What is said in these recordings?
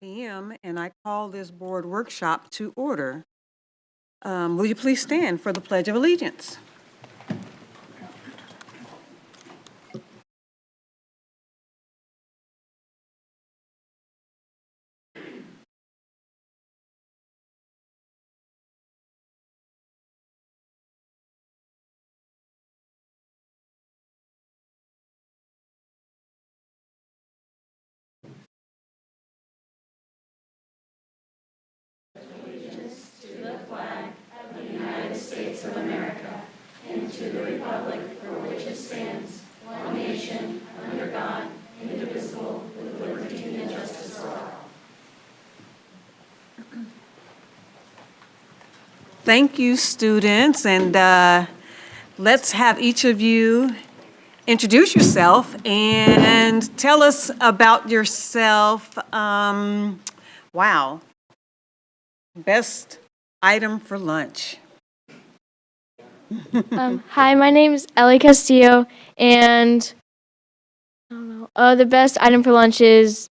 p.m., and I call this board workshop to order. Will you please stand for the Pledge of Allegiance? Thank you, students, and let's have each of you introduce yourself and tell us about yourself. Wow. Best item for lunch. Hi, my name is Ellie Castillo, and I don't know. The best item for lunch is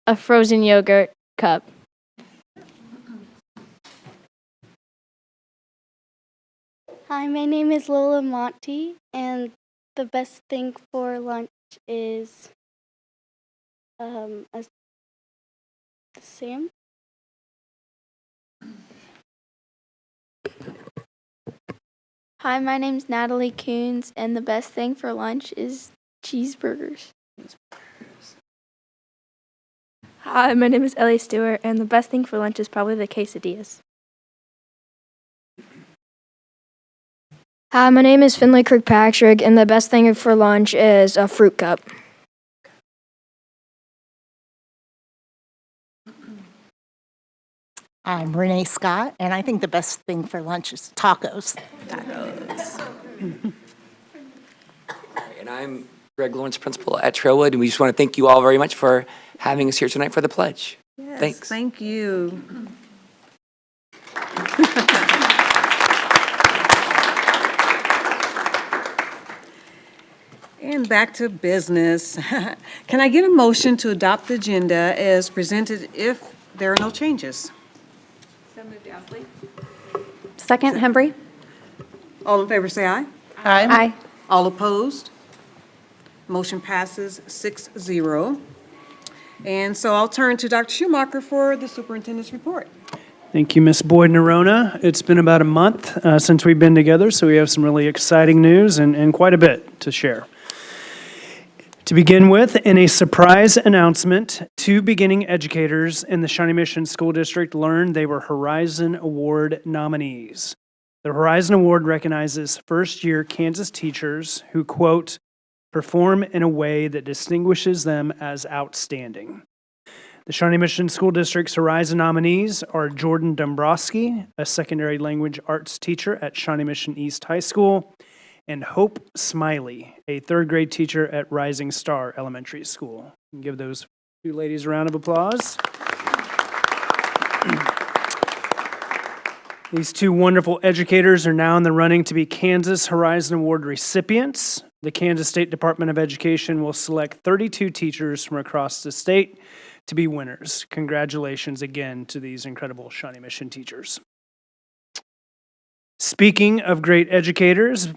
a frozen yogurt cup. Hi, my name is Lola Monty, and the best thing for lunch is a Sam. Hi, my name's Natalie Coons, and the best thing for lunch is cheeseburgers. Hi, my name is Ellie Stewart, and the best thing for lunch is probably the quesadillas. Hi, my name is Finley Kirkpatrick, and the best thing for lunch is a fruit cup. I'm Renee Scott, and I think the best thing for lunch is tacos. And I'm Greg Lawrence, principal at Trailwood, and we just want to thank you all very much for having us here tonight for the pledge. Yes, Thanks. Thank you. And back to business. Can I get a motion to adopt the agenda as presented if there are no changes? So moved, Ousley. Second, Hembry. All in favor, say aye. Aye. All opposed? Motion passes 6-0. And so I'll turn to Dr. Schumacher for the superintendent's report. Thank you, Ms. Boyd-Nerona. It's been about a month since we've been together, so we have some really exciting news and quite a bit to share. To begin with, in a surprise announcement, 2 beginning educators in the Shawnee Mission School District learned they were Horizon Award nominees. The Horizon Award recognizes first-year Kansas teachers who, quote, perform in a way that distinguishes them as outstanding. The Shawnee Mission School District's Horizon nominees are Jordan Dombrowski, a secondary language arts teacher at Shawnee Mission East High School, and Hope Smiley, a third-grade teacher at Rising Star Elementary School. Give those 2 ladies a round of applause. These 2 wonderful educators are now in the running to be Kansas Horizon Award recipients. The Kansas State Department of Education will select 32 teachers from across the state to be winners. Congratulations again to these incredible Shawnee Mission teachers. Speaking of great educators,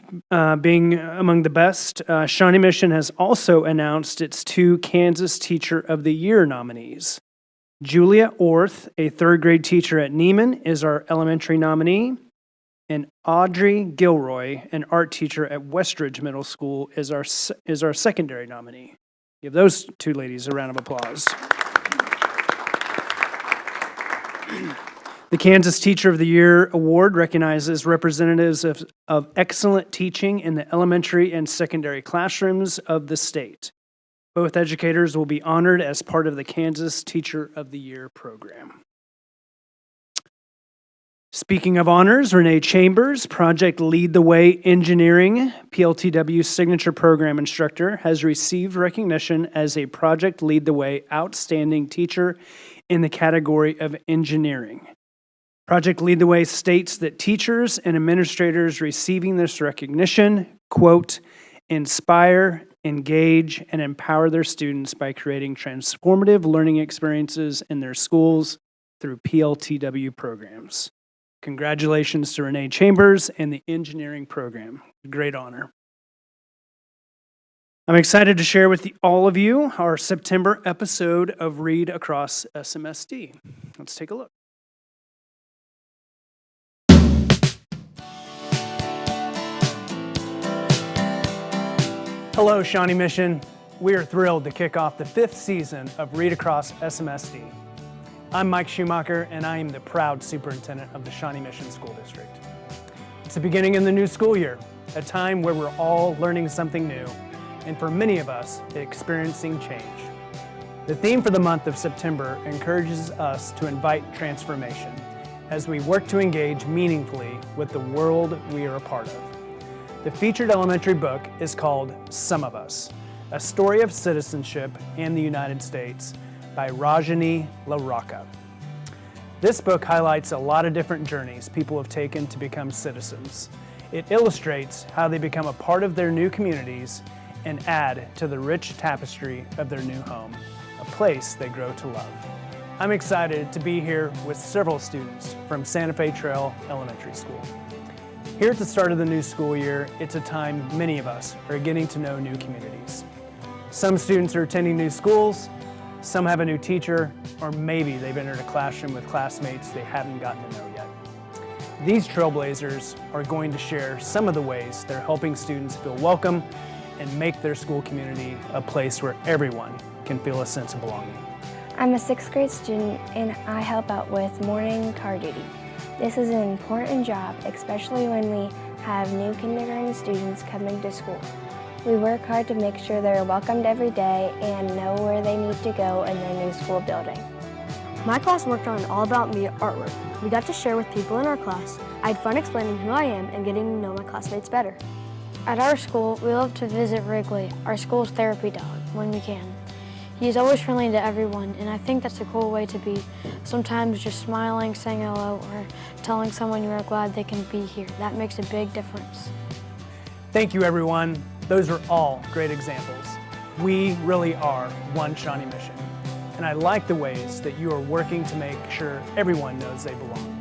being among the best, Shawnee Mission has also announced its 2 Kansas Teacher of the Year nominees. Julia Orth, a third-grade teacher at Neiman, is our elementary nominee, and Audrey Gilroy, an art teacher at Westridge Middle School, is our secondary nominee. Give those 2 ladies a round of applause. The Kansas Teacher of the Year Award recognizes representatives of excellent teaching in the elementary and secondary classrooms of the state. Both educators will be honored as part of the Kansas Teacher of the Year program. Speaking of honors, Renee Chambers, Project Lead the Way Engineering, PLTW Signature Program Instructor, has received recognition as a Project Lead the Way Outstanding Teacher in the category of Engineering. Project Lead the Way states that teachers and administrators receiving this recognition, quote, inspire, engage, and empower their students by creating transformative learning experiences in their schools through PLTW programs. Congratulations to Renee Chambers and the engineering program. Great honor. I'm excited to share with all of you our September episode of Read Across SMSD. Let's take a look. Hello, Shawnee Mission. We are thrilled to kick off the 5th season of Read Across SMSD. I'm Mike Schumacher, and I am the proud superintendent of the Shawnee Mission School District. It's the beginning of the new school year, a time where we're all learning something new, and for many of us, experiencing change. The theme for the month of September encourages us to invite transformation as we work to engage meaningfully with the world we are a part of. The featured elementary book is called Some of Us, a story of citizenship in the United States by Rajani LaRocca. This book highlights a lot of different journeys people have taken to become citizens. It illustrates how they become a part of their new communities and add to the rich tapestry of their new home, a place they grow to love. I'm excited to be here with several students from Santa Fe Trail Elementary School. Here at the start of the new school year, it's a time many of us are getting to know new communities. Some students are attending new schools, some have a new teacher, or maybe they've entered a classroom with classmates they haven't gotten to know yet. These trailblazers are going to share some of the ways they're helping students feel welcome and make their school community a place where everyone can feel a sense of belonging. I'm a 6th grade student and I help out with morning car duty. This is an important job, especially when we have new kindergarten students coming to school. We work hard to make sure they're welcomed every day and know where they need to go in their new school building. My class worked on an All About Me artwork. We got to share with people in our class. I had fun explaining who I am and getting to know my classmates better. At our school, we love to visit Wrigley, our school's therapy dog, when we can. He's always friendly to everyone, and I think that's a cool way to be. Sometimes just smiling, saying hello, or telling someone you are glad they can be here. That makes a big difference. Thank you, everyone. Those are all great examples. We really are one Shawnee Mission, and I like the ways that you are working to make sure everyone knows they belong.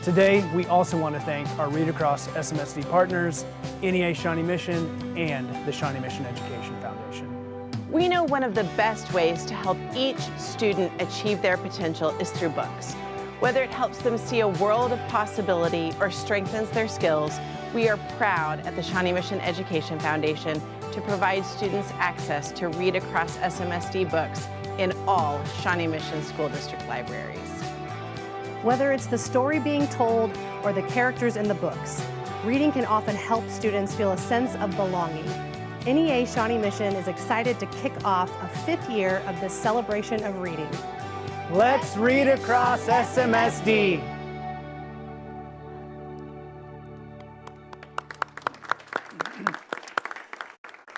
Today, we also want to thank our Read Across SMSD partners, NEA Shawnee Mission, and the Shawnee Mission Education Foundation. We know one of the best ways to help each student achieve their potential is through books. Whether it helps them see a world of possibility or strengthens their skills, we are proud at the Shawnee Mission Education Foundation to provide students access to Read Across SMSD books in all Shawnee Mission School District libraries. Whether it's the story being told or the characters in the books, reading can often help students feel a sense of belonging. NEA Shawnee Mission is excited to kick off a 5th year of this celebration of reading. Let's read across SMSD.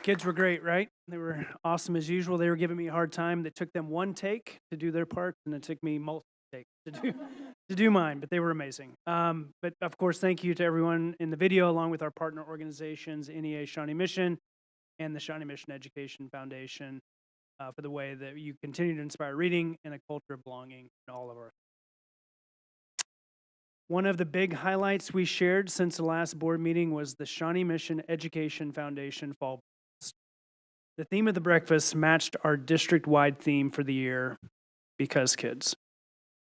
Kids were great, right? They were awesome as usual. They were giving me a hard time. It took them one take to do their part, and it took me multiple takes to do mine, but they were amazing. But of course, thank you to everyone in the video, along with our partner organizations, NEA Shawnee Mission and the Shawnee Mission Education Foundation, for the way that you continue to inspire reading and a culture of belonging in all of our. One of the big highlights we shared since the last board meeting was the Shawnee Mission Education Foundation Fall Breakfast. The theme of the breakfast matched our district-wide theme for the year, Because Kids.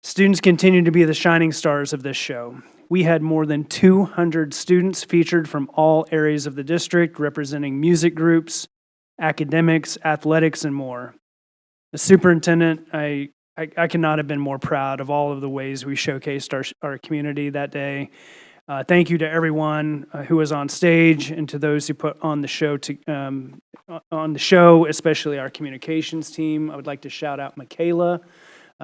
Students continue to be the shining stars of this show. We had more than 200 students featured from all areas of the district, representing music groups, academics, athletics, and more. The superintendent, I cannot have been more proud of all of the ways we showcased our community that day. Thank you to everyone who was on stage and to those who put on the show, especially our communications team. I would like to shout out Michaela.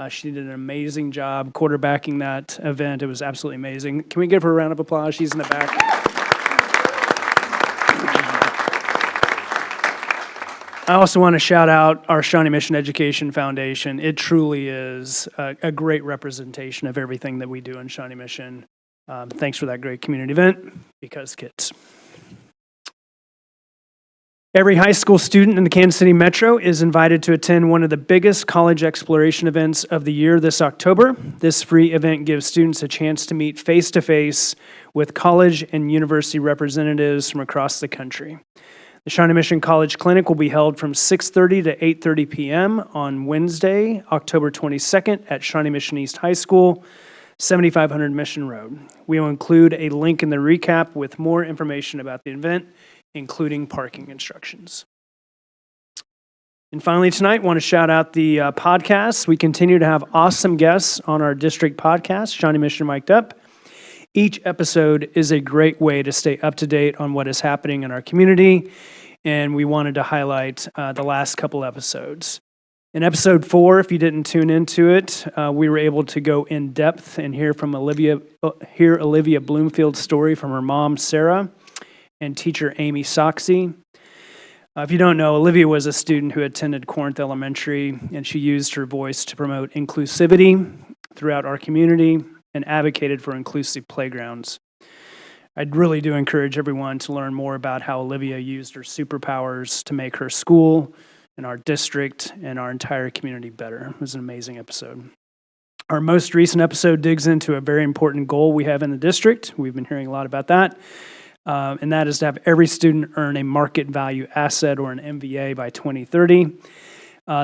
She did an amazing job quarterbacking that event. It was absolutely amazing. Can we give her a round of applause? She's in the back. I also want to shout out our Shawnee Mission Education Foundation. It truly is a great representation of everything that we do in Shawnee Mission. Thanks for that great community event, Because Kids. Every high school student in the Kansas City Metro is invited to attend one of the biggest college exploration events of the year this October. This free event gives students a chance to meet face-to-face with college and university representatives from across the country. The Shawnee Mission College Clinic will be held from 6:30 to 8:30 p.m. on Wednesday, October 22nd at Shawnee Mission East High School, 7500 Mission Road. We will include a link in the recap with more information about the event, including parking instructions. And finally tonight, I want to shout out the podcasts. We continue to have awesome guests on our district podcast, Shawnee Mission Mic'd Up. Each episode is a great way to stay up to date on what is happening in our community, and we wanted to highlight the last couple episodes. In episode 4, if you didn't tune into it, we were able to go in depth and hear Olivia Bloomfield's story from her mom, Sarah, and teacher Amy Soxy. If you don't know, Olivia was a student who attended Corinth Elementary, and she used her voice to promote inclusivity throughout our community and advocated for inclusive playgrounds. I really do encourage everyone to learn more about how Olivia used her superpowers to make her school and our district and our entire community better. It was an amazing episode. Our most recent episode digs into a very important goal we have in the district. We've been hearing a lot about that. And that is to have every student earn a market value asset or an MVA by 2030.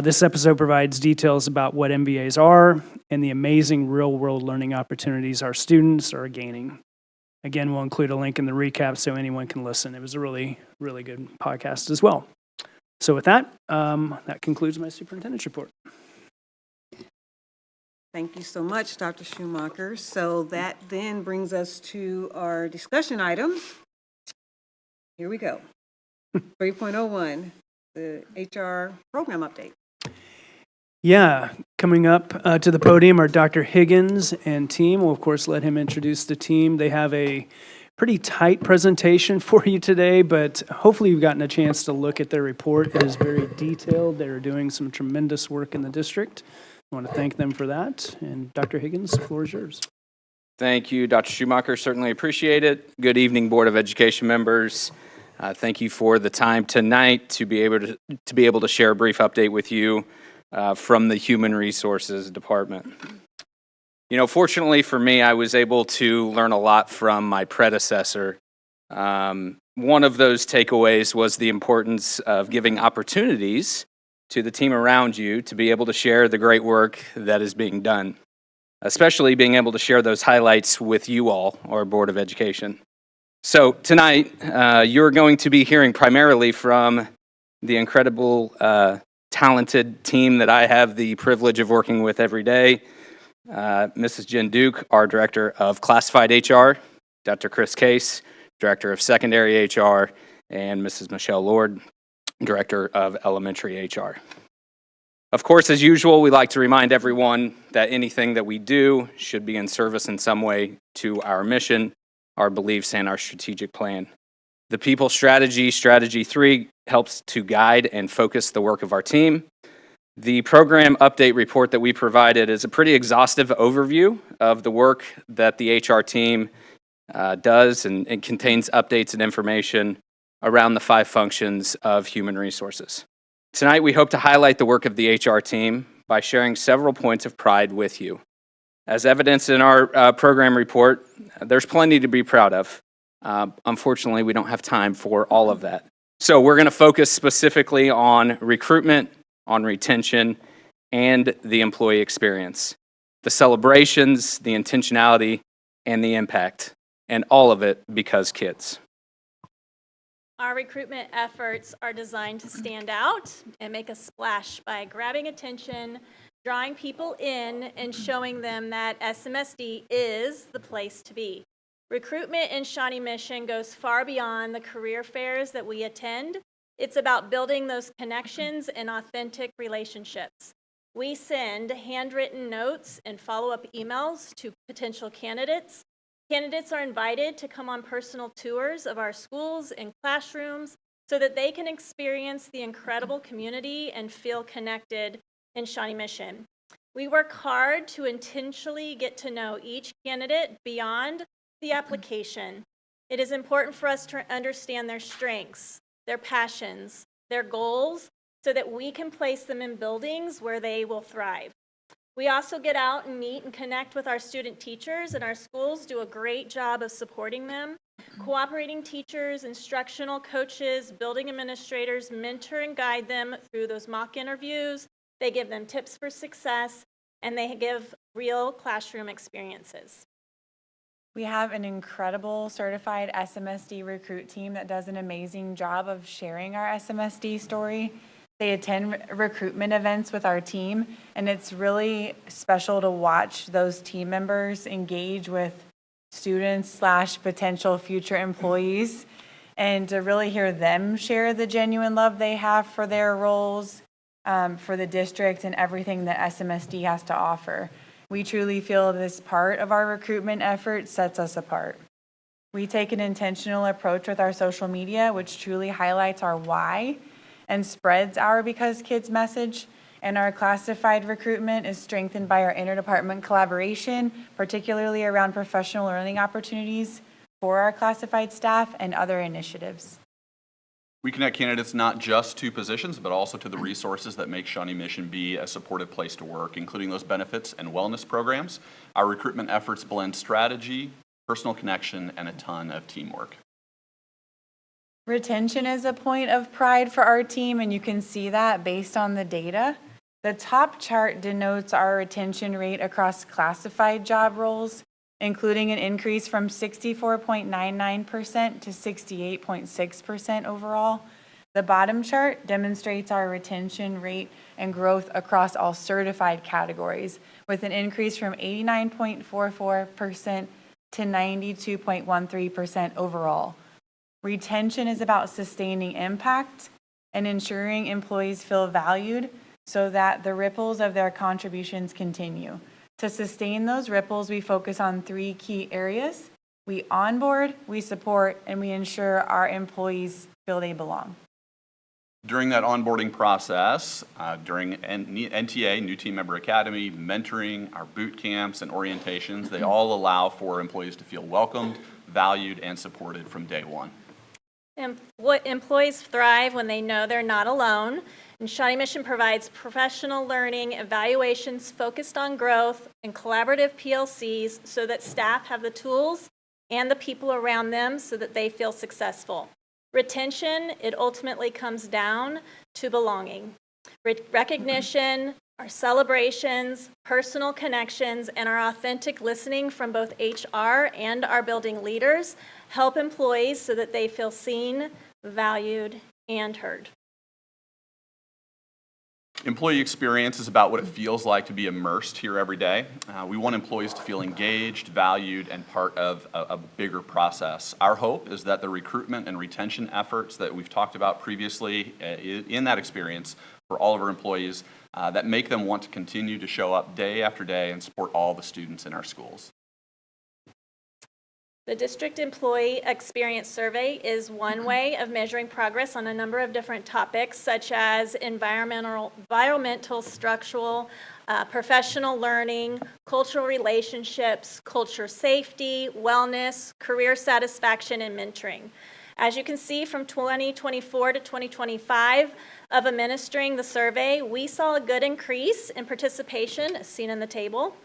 This episode provides details about what MVAs are and the amazing real-world learning opportunities our students are gaining. Again, we'll include a link in the recap so anyone can listen. It was a really, really good podcast as well. So with that, that concludes my superintendent's report. Thank you so much, Dr. Schumacher. So that then brings us to our discussion items. Here we go. 3.01, the HR program update. Yeah, coming up to the podium are Dr. Higgins and team. We'll, of course, let him introduce the team. They have a pretty tight presentation for you today, but hopefully you've gotten a chance to look at their report. It is very detailed. They're doing some tremendous work in the district. I want to thank them for that. And Dr. Higgins, the floor is yours. Thank you, Dr. Schumacher. Certainly appreciate it. Good evening, Board of Education members. Thank you for the time tonight to be able to share a brief update with you from the Human Resources Department. You know, fortunately for me, I was able to learn a lot from my predecessor. One of those takeaways was the importance of giving opportunities to the team around you to be able to share the great work that is being done, especially being able to share those highlights with you all, our Board of Education. So tonight, you're going to be hearing primarily from the incredible, talented team that I have the privilege of working with every day. Mrs. Jen Duke, our Director of Classified HR, Dr. Chris Case, Director of Secondary HR, and Mrs. Michelle Lord, Director of Elementary HR. Of course, as usual, we like to remind everyone that anything that we do should be in service in some way to our mission, our beliefs, and our strategic plan. The People Strategy, Strategy 3, helps to guide and focus the work of our team. The program update report that we provided is a pretty exhaustive overview of the work that the HR team does, and it contains updates and information around the 5 functions of human resources. Tonight, we hope to highlight the work of the HR team by sharing several points of pride with you. As evidenced in our program report, there's plenty to be proud of. Unfortunately, we don't have time for all of that. So we're going to focus specifically on recruitment, on retention, and the employee experience. The celebrations, the intentionality, and the impact. And all of it because kids. Our recruitment efforts are designed to stand out and make a splash by grabbing attention, drawing people in, and showing them that SMSD is the place to be. Recruitment in Shawnee Mission goes far beyond the career fairs that we attend. It's about building those connections and authentic relationships. We send handwritten notes and follow-up emails to potential candidates. Candidates are invited to come on personal tours of our schools and classrooms so that they can experience the incredible community and feel connected in Shawnee Mission. We work hard to intentionally get to know each candidate beyond the application. It is important for us to understand their strengths, their passions, their goals, so that we can place them in buildings where they will thrive. We also get out and meet and connect with our student teachers, and our schools do a great job of supporting them. Cooperating teachers, instructional coaches, building administrators mentor and guide them through those mock interviews. They give them tips for success, and they give real classroom experiences. We have an incredible certified SMSD recruit team that does an amazing job of sharing our SMSD story. They attend recruitment events with our team, and it's really special to watch those team members engage with students / potential future employees, and to really hear them share the genuine love they have for their roles, for the district, and everything that SMSD has to offer. We truly feel this part of our recruitment effort sets us apart. We take an intentional approach with our social media, which truly highlights our why and spreads our Because Kids message. And our classified recruitment is strengthened by our interdepartment collaboration, particularly around professional learning opportunities for our classified staff and other initiatives. We connect candidates not just to positions, but also to the resources that make Shawnee Mission be a supportive place to work, including those benefits and wellness programs. Our recruitment efforts blend strategy, personal connection, and a ton of teamwork. Retention is a point of pride for our team, and you can see that based on the data. The top chart denotes our retention rate across classified job roles, including an increase from 64.99% to 68.6% overall. The bottom chart demonstrates our retention rate and growth across all certified categories, with an increase from 89.44% to 92.13% overall. Retention is about sustaining impact and ensuring employees feel valued so that the ripples of their contributions continue. To sustain those ripples, we focus on 3 key areas. We onboard, we support, and we ensure our employees feel they belong. During that onboarding process, during NTA, New Team Member Academy, mentoring, our boot camps and orientations, they all allow for employees to feel welcomed, valued, and supported from day one. Employees thrive when they know they're not alone. And Shawnee Mission provides professional learning, evaluations focused on growth, and collaborative PLCs so that staff have the tools and the people around them so that they feel successful. Retention, it ultimately comes down to belonging. Recognition, our celebrations, personal connections, and our authentic listening from both HR and our building leaders help employees so that they feel seen, valued, and heard. Employee experience is about what it feels like to be immersed here every day. We want employees to feel engaged, valued, and part of a bigger process. Our hope is that the recruitment and retention efforts that we've talked about previously in that experience for all of our employees that make them want to continue to show up day after day and support all the students in our schools. The District Employee Experience Survey is one way of measuring progress on a number of different topics, such as environmental, structural, professional learning, cultural relationships, culture safety, wellness, career satisfaction, and mentoring. As you can see, from 2024 to 2025 of administering the survey, we saw a good increase in participation, as seen in the table.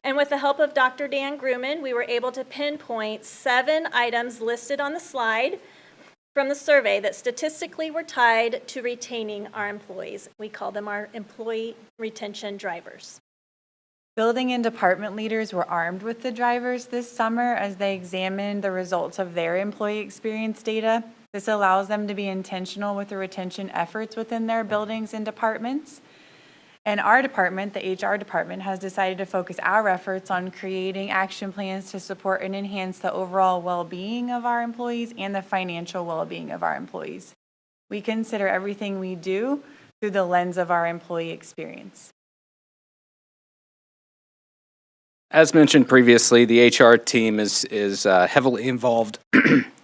And with the help of Dr. Dan Grumman, we were able to pinpoint 7 items listed on the slide from the survey that statistically were tied to retaining our employees. We call them our employee retention drivers. Building and department leaders were armed with the drivers this summer as they examined the results of their employee experience data. This allows them to be intentional with the retention efforts within their buildings and departments. And our department, the HR department, has decided to focus our efforts on creating action plans to support and enhance the overall well-being of our employees and the financial well-being of our employees. We consider everything we do through the lens of our employee experience. As mentioned previously, the HR team is heavily involved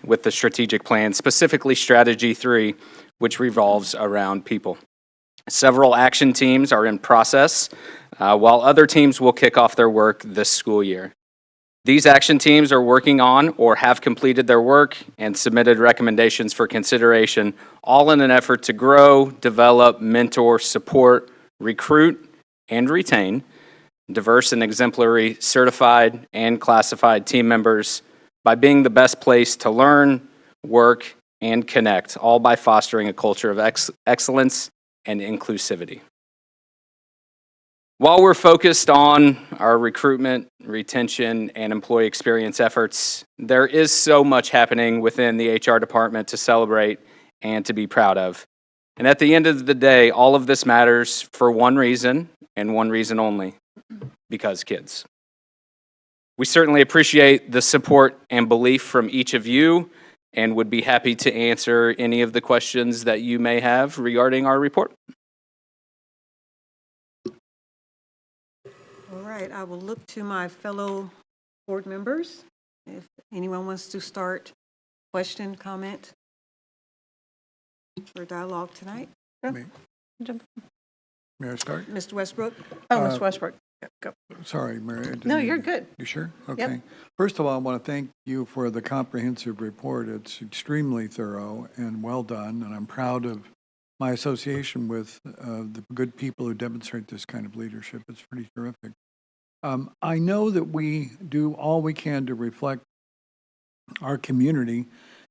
with the strategic plan, specifically Strategy 3, which revolves around people. Several action teams are in process, while other teams will kick off their work this school year. These action teams are working on or have completed their work and submitted recommendations for consideration, all in an effort to grow, develop, mentor, support, recruit, and retain diverse and exemplary certified and classified team members by being the best place to learn, work, and connect, all by fostering a culture of excellence and inclusivity. While we're focused on our recruitment, retention, and employee experience efforts, there is so much happening within the HR department to celebrate and to be proud of. And at the end of the day, all of this matters for one reason and one reason only, because kids. We certainly appreciate the support and belief from each of you and would be happy to answer any of the questions that you may have regarding our report. All right, I will look to my fellow board members. If anyone wants to start, question, comment, or dialogue tonight. May I start? Mr. Westbrook? Oh, Mr. Westbrook. Go. Sorry, Mary. I didn't No, mean- you're good. You sure? Yep. Okay. First of all, I want to thank you for the comprehensive report. It's extremely thorough and well done, and I'm proud of my association with the good people who demonstrate this kind of leadership. It's pretty terrific. I know that we do all we can to reflect our community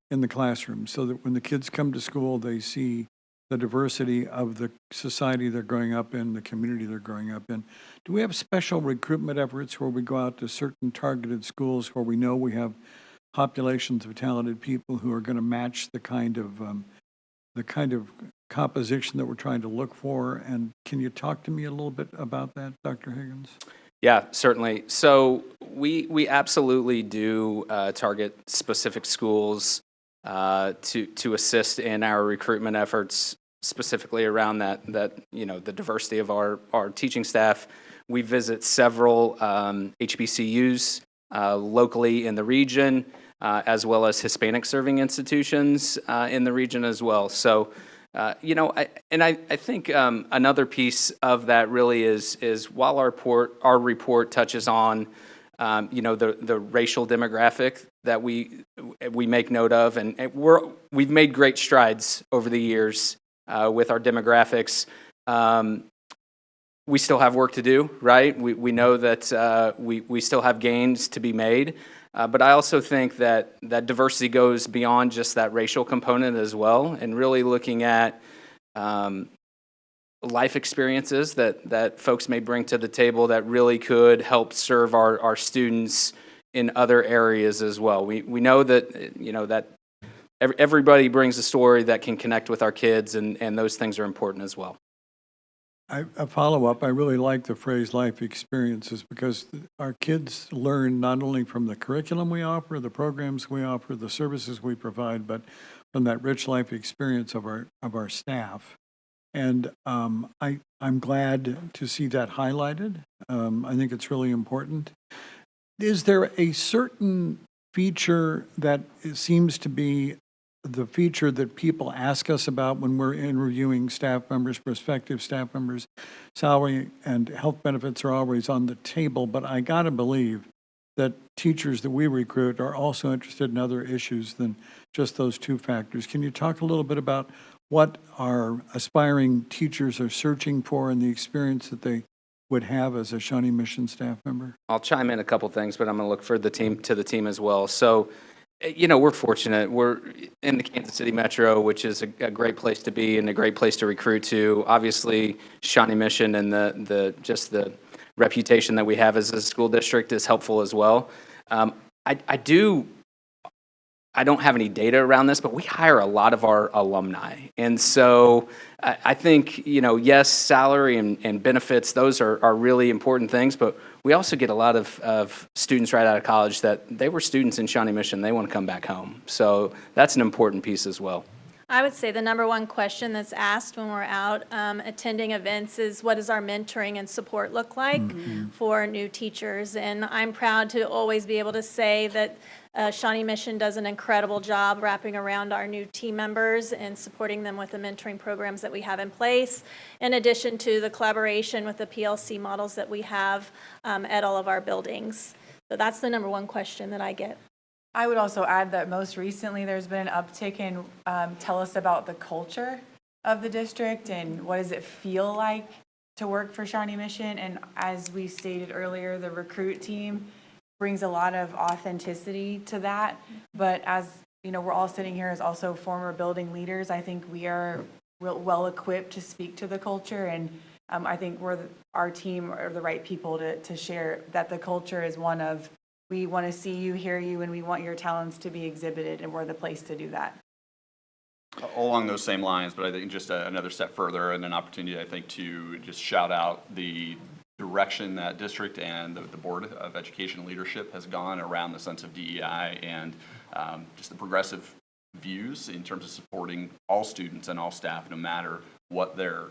in the classroom so that when the kids come to school, they see the diversity of the society they're growing up in, the community they're growing up in. Do we have special recruitment efforts where we go out to certain targeted schools where we know we have populations of talented people who are going to match the kind of composition that we're trying to look for? And can you talk to me a little bit about that, Dr. Higgins? Yeah, certainly. So we absolutely do target specific schools to assist in our recruitment efforts, specifically around that the diversity of our teaching staff. We visit several HBCUs locally in the region, as well as Hispanic serving institutions in the region as well. So, I think another piece of that really is while our report touches on the racial demographic that we make note of, and we've made great strides over the years with our demographics. We still have work to do, right? We know that we still have gains to be made, but I also think that diversity goes beyond just that racial component as well, and really looking at life experiences that folks may bring to the table that really could help serve our students in other areas as well. We know that that everybody brings a story that can connect with our kids, and those things are important as well. A follow-up, I really like the phrase life experiences because our kids learn not only from the curriculum we offer, the programs we offer, the services we provide, but from that rich life experience of our staff. And I'm glad to see that highlighted. I think it's really important. Is there a certain feature that seems to be the feature that people ask us about when we're interviewing staff members, prospective staff members? Salary and health benefits are always on the table, but I got to believe that teachers that we recruit are also interested in other issues than just those two factors. Can you talk a little bit about what our aspiring teachers are searching for and the experience that they would have as a Shawnee Mission staff member? I'll chime in a couple things, but I'm going to look for the team as well. So, we're fortunate. We're in the Kansas City Metro, which is a great place to be and a great place to recruit to. Obviously, Shawnee Mission and the reputation that we have as a school district is helpful as well. I don't have any data around this, but we hire a lot of our alumni. And so I think, yes, salary and benefits, those are really important things, but we also get a lot of students right out of college that they were students in Shawnee Mission. They want to come back home. So that's an important piece as well. I would say the number one question that's asked when we're out attending events is, what does our mentoring and support look like for new teachers? And I'm proud to always be able to say that Shawnee Mission does an incredible job wrapping around our new team members and supporting them with the mentoring programs that we have in place, in addition to the collaboration with the PLC models that we have at all of our buildings. So that's the number one question that I get. I would also add that most recently there's been an uptick in tell us about the culture of the district and what does it feel like to work for Shawnee Mission. And as we stated earlier, the recruit team brings a lot of authenticity to that. But as you know, we're all sitting here as also former building leaders. I think we are well equipped to speak to the culture, and I think our team are the right people to share that the culture is one of, we want to see you, hear you, and we want your talents to be exhibited, and we're the place to do that. Along those same lines, but I think just another step further and an opportunity, I think, to just shout out the direction that district and the Board of Education leadership has gone around the sense of DEI and just the progressive views in terms of supporting all students and all staff, no matter what their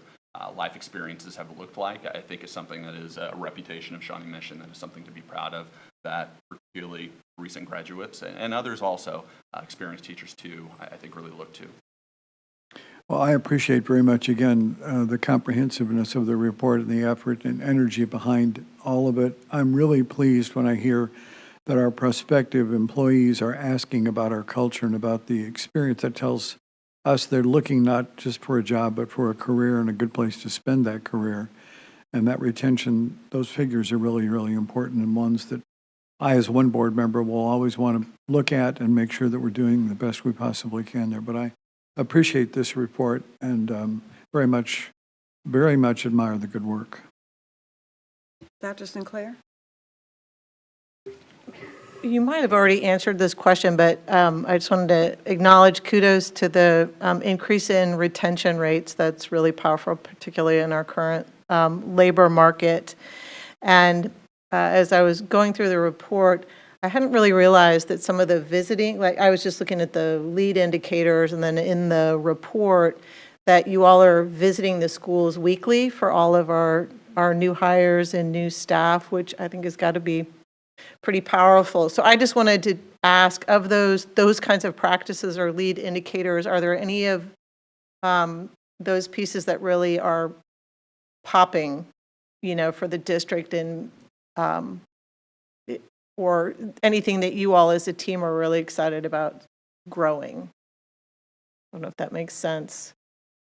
life experiences have looked like. I think is something that is a reputation of Shawnee Mission that is something to be proud of, that particularly recent graduates and others also, experienced teachers too, I think really look to. Well, I appreciate very much, again, the comprehensiveness of the report and the effort and energy behind all of it. I'm really pleased when I hear that our prospective employees are asking about our culture and about the experience. That tells us they're looking not just for a job, but for a career and a good place to spend that career. And that retention, those figures are really, really important, and ones that I, as one board member, will always want to look at and make sure that we're doing the best we possibly can there. But I appreciate this report and very much admire the good work. Dr. Sinclair? You might have already answered this question, but I just wanted to acknowledge kudos to the increase in retention rates. That's really powerful, particularly in our current labor market. And as I was going through the report, I hadn't really realized that some of the visiting, like I was just looking at the lead indicators, and then in the report that you all are visiting the schools weekly for all of our new hires and new staff, which I think has got to be pretty powerful. So I just wanted to ask, of those kinds of practices or lead indicators, are there any of those pieces that really are popping, for the district, and or anything that you all as a team are really excited about growing? I don't know if that makes sense.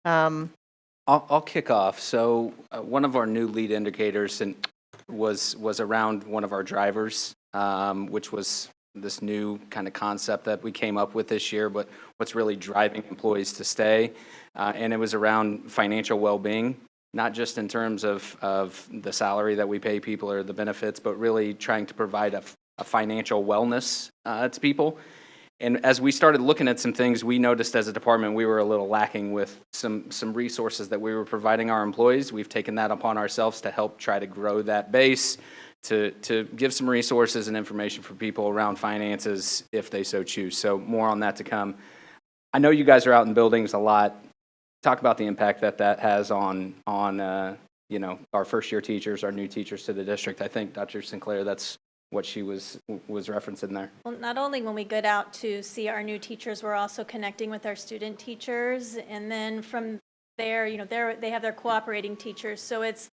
I'll kick off. So one of our new lead indicators was around one of our drivers, which was this new kind of concept that we came up with this year, but what's really driving employees to stay. And it was around financial well-being, not just in terms of the salary that we pay people or the benefits, but really trying to provide a financial wellness to people. And as we started looking at some things, we noticed as a department we were a little lacking with some resources that we were providing our employees. We've taken that upon ourselves to help try to grow that base, to give some resources and information for people around finances if they so choose. So more on that to come. I know you guys are out in buildings a lot. Talk about the impact that has on our first year teachers, our new teachers to the district. I think Dr. Sinclair, that's what she was referencing there. Well, not only when we get out to see our new teachers, we're also connecting with our student teachers, and then from there, they have their cooperating teachers. So it's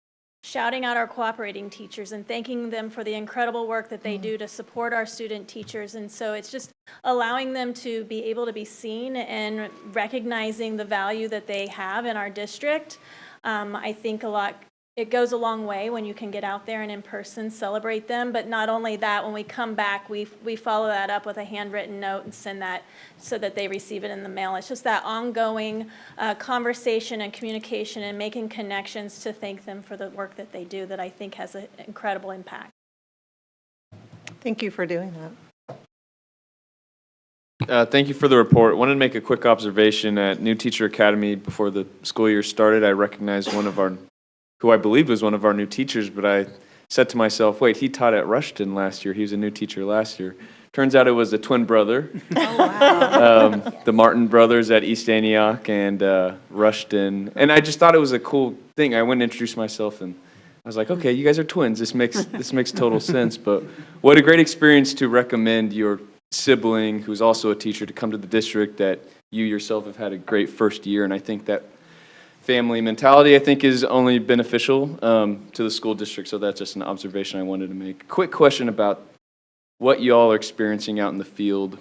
shouting out our cooperating teachers and thanking them for the incredible work that they do to support our student teachers. And so it's just allowing them to be able to be seen and recognizing the value that they have in our district. I think it goes a long way when you can get out there and in person celebrate them. But not only that, when we come back, we follow that up with a handwritten note and send that so that they receive it in the mail. It's just that ongoing conversation and communication and making connections to thank them for the work that they do that I think has an incredible impact. Thank you for doing that. Thank you for the report. I wanted to make a quick observation. At New Teacher Academy, before the school year started, I recognized who I believed was one of our new teachers, but I said to myself, wait, he taught at Rushton last year. He was a new teacher last year. Turns out it was a twin brother. Oh, wow. The Martin brothers at East Antioch and Rushton. And I just thought it was a cool thing. I went and introduced myself, and I was like, okay, you guys are twins. This makes total sense. But what a great experience to recommend your sibling, who's also a teacher, to come to the district, that you yourself have had a great first year. And I think that family mentality, I think, is only beneficial to the school district. So that's just an observation I wanted to make. Quick question about what you all are experiencing out in the field.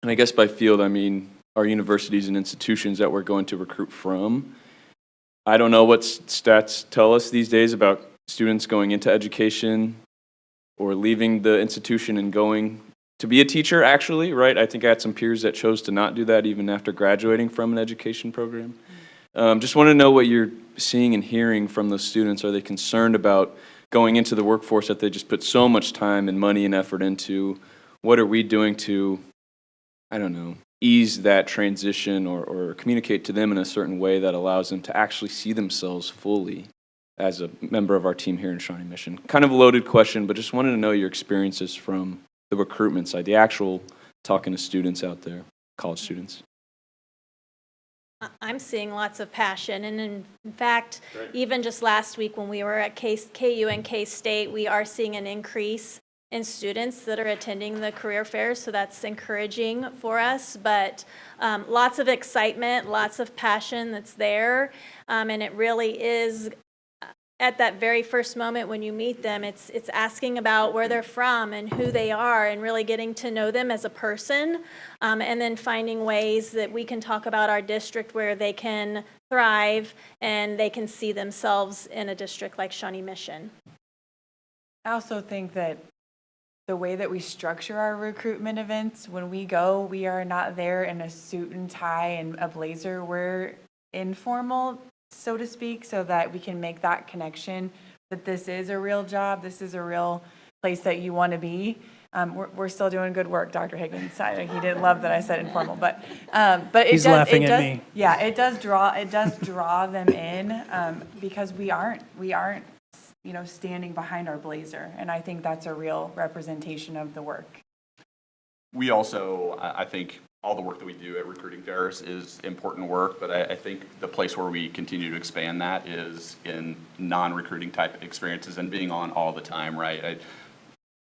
And I guess by field, I mean our universities and institutions that we're going to recruit from. I don't know what stats tell us these days about students going into education or leaving the institution and going to be a teacher, actually, right? I think I had some peers that chose to not do that even after graduating from an education program. Just want to know what you're seeing and hearing from those students. Are they concerned about going into the workforce that they just put so much time and money and effort into? What are we doing to, I don't know, ease that transition or communicate to them in a certain way that allows them to actually see themselves fully as a member of our team here in Shawnee Mission? Kind of a loaded question, but just wanted to know your experiences from the recruitment side, the actual talking to students out there, college students. I'm seeing lots of passion, and in fact, even just last week when we were at KU and K-State, we are seeing an increase in students that are attending the career fairs, so that's encouraging for us. But lots of excitement, lots of passion that's there, and it really is at that very first moment when you meet them, it's asking about where they're from and who they are, and really getting to know them as a person, and then finding ways that we can talk about our district where they can thrive and they can see themselves in a district like Shawnee Mission. I also think that the way that we structure our recruitment events, when we go, we are not there in a suit and tie and a blazer. We're informal, so to speak, so that we can make that connection that this is a real job, this is a real place that you want to be. We're still doing good work, Dr. Higgins. He didn't love that I said informal, but He's laughing at me. Yeah, it does draw them in, because we aren't standing behind our blazer, and I think that's a real representation of the work. We also, I think, all the work that we do at recruiting fairs is important work, but I think the place where we continue to expand that is in non-recruiting type experiences and being on all the time, right?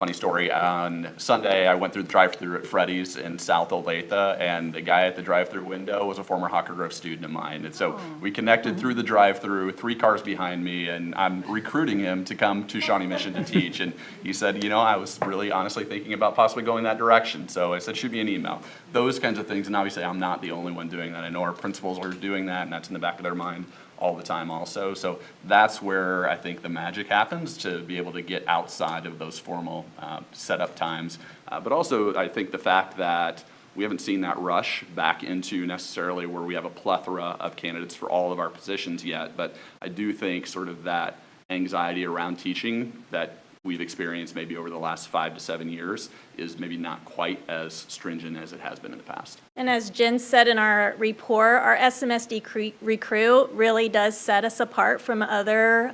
Funny story, on Sunday I went through the drive-thru at Freddy's in South Olathe, and the guy at the drive-thru window was a former Hawker Grove student of mine. And so we connected through the drive-thru, 3 cars behind me, and I'm recruiting him to come to Shawnee Mission to teach. And he said, I was really honestly thinking about possibly going that direction. So I said, shoot me an email. Those kinds of things, and obviously I'm not the only one doing that. I know our principals are doing that, and that's in the back of their mind all the time also. So that's where I think the magic happens, to be able to get outside of those formal setup times. But also I think the fact that we haven't seen that rush back into necessarily where we have a plethora of candidates for all of our positions yet. But I do think sort of that anxiety around teaching that we've experienced maybe over the last 5 to 7 years is maybe not quite as stringent as it has been in the past. And as Jen said in our report, our SMSD recruit really does set us apart from other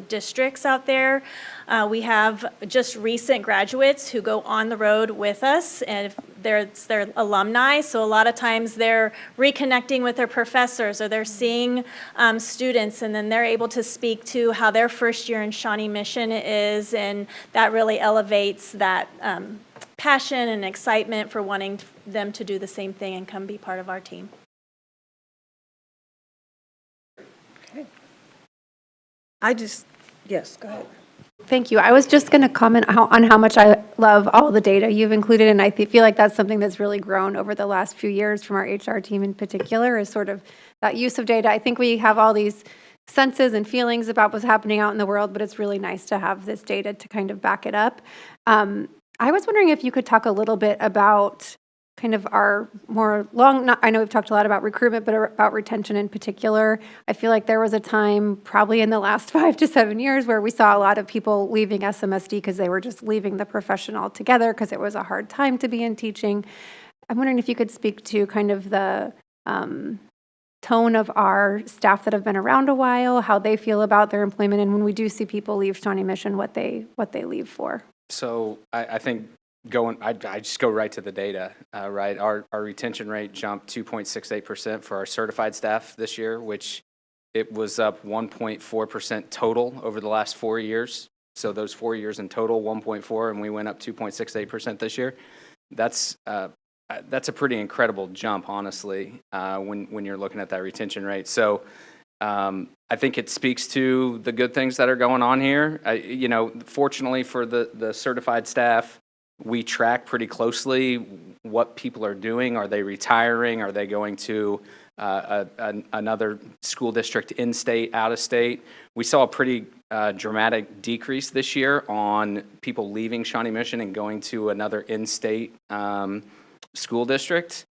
districts out there. We have just recent graduates who go on the road with us, and it's their alumni, so a lot of times they're reconnecting with their professors, or they're seeing students, and then they're able to speak to how their first year in Shawnee Mission is, and that really elevates that passion and excitement for wanting them to do the same thing and come be part of our team. Okay. Yes, go ahead. Thank you. I was just going to comment on how much I love all the data you've included, and I feel like that's something that's really grown over the last few years from our HR team in particular, is sort of that use of data. I think we have all these senses and feelings about what's happening out in the world, but it's really nice to have this data to kind of back it up. I was wondering if you could talk a little bit about kind of our more I know we've talked a lot about recruitment, but about retention in particular. I feel like there was a time probably in the last 5 to 7 years where we saw a lot of people leaving SMSD because they were just leaving the profession altogether because it was a hard time to be in teaching. I'm wondering if you could speak to kind of the tone of our staff that have been around a while, how they feel about their employment, and when we do see people leave Shawnee Mission, what they leave for. So I think I just go right to the data, right? Our retention rate jumped 2.68% for our certified staff this year, which it was up 1.4% total over the last 4 years. So those 4 years in total, 1.4, and we went up 2.68% this year. That's a pretty incredible jump, honestly, when you're looking at that retention rate. So I think it speaks to the good things that are going on here. Fortunately for the certified staff, We track pretty closely what people are doing. Are they retiring? Are they going to another school district in-state, out-of-state? We saw a pretty dramatic decrease this year on people leaving Shawnee Mission and going to another in-state school district.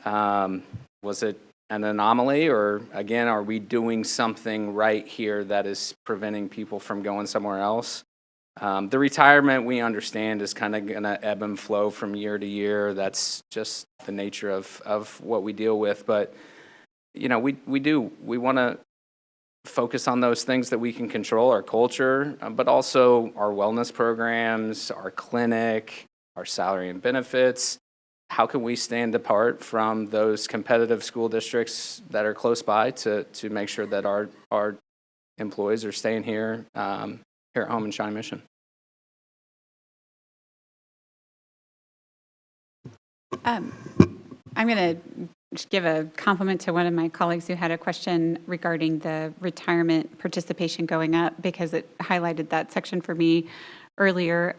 Was it an anomaly, or again, are we doing something right here that is preventing people from going somewhere else? The retirement, we understand, is kind of going to ebb and flow from year to year. That's just the nature of what we deal with. But, you know, we want to focus on those things that we can control, our culture, but also our wellness programs, our clinic, our salary and benefits. How can we stand apart from those competitive school districts that are close by to make sure that our employees are staying here here at home in Shawnee Mission? I'm going to give a compliment to one of my colleagues who had a question regarding the retirement participation going up, because it highlighted that section for me earlier.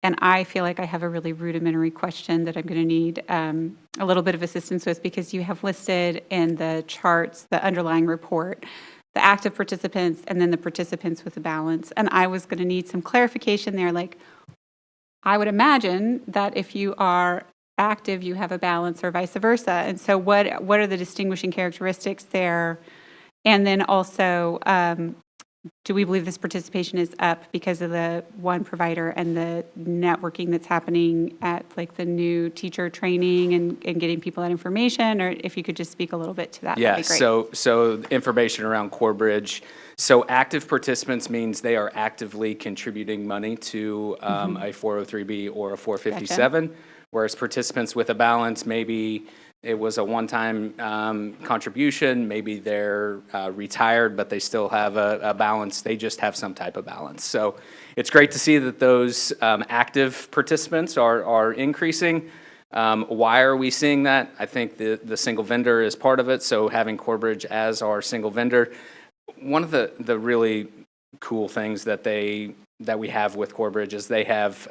And I feel like I have a really rudimentary question that I'm going to need a little bit of assistance with, because you have listed in the charts, the underlying report, the active participants and then the participants with a balance. And I was going to need some clarification there. Like, I would imagine that if you are active, you have a balance, or vice versa. And so what are the distinguishing characteristics there? And then also, do we believe this participation is up because of the one provider and the networking that's happening at like the new teacher training and getting people that information? Or if you could just speak a little bit to that, Yeah, that'd be great. so information around CoreBridge. So active participants means they are actively contributing money to a 403B or a 457, whereas participants with a balance, maybe it was a one-time contribution, maybe they're retired, but they still have a balance. They just have some type of balance. So it's great to see that those active participants are increasing. Why are we seeing that? I think the single vendor is part of it. So having CoreBridge as our single vendor, one of the really cool things that we have with CoreBridge is they have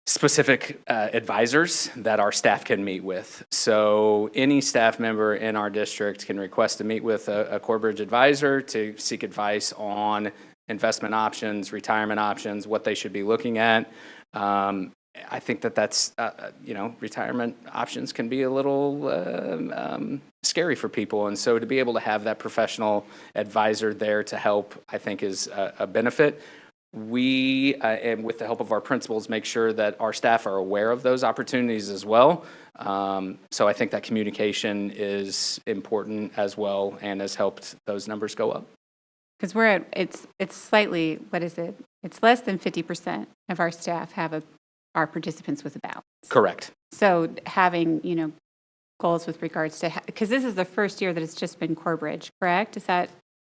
specific advisors that our staff can meet with. So any staff member in our district can request to meet with a CoreBridge advisor to seek advice on investment options, retirement options, what they should be looking at. I think that's, retirement options can be a little scary for people. And so to be able to have that professional advisor there to help, I think is a benefit. We, and with the help of our principals, make sure that our staff are aware of those opportunities as well. So I think that communication is important as well and has helped those numbers go up. Because we're at, it's slightly, what is it? It's less than 50% of our staff are participants with a balance. Correct. So having, goals with regards to, because this is the first year that it's just been CoreBridge, correct? Is that?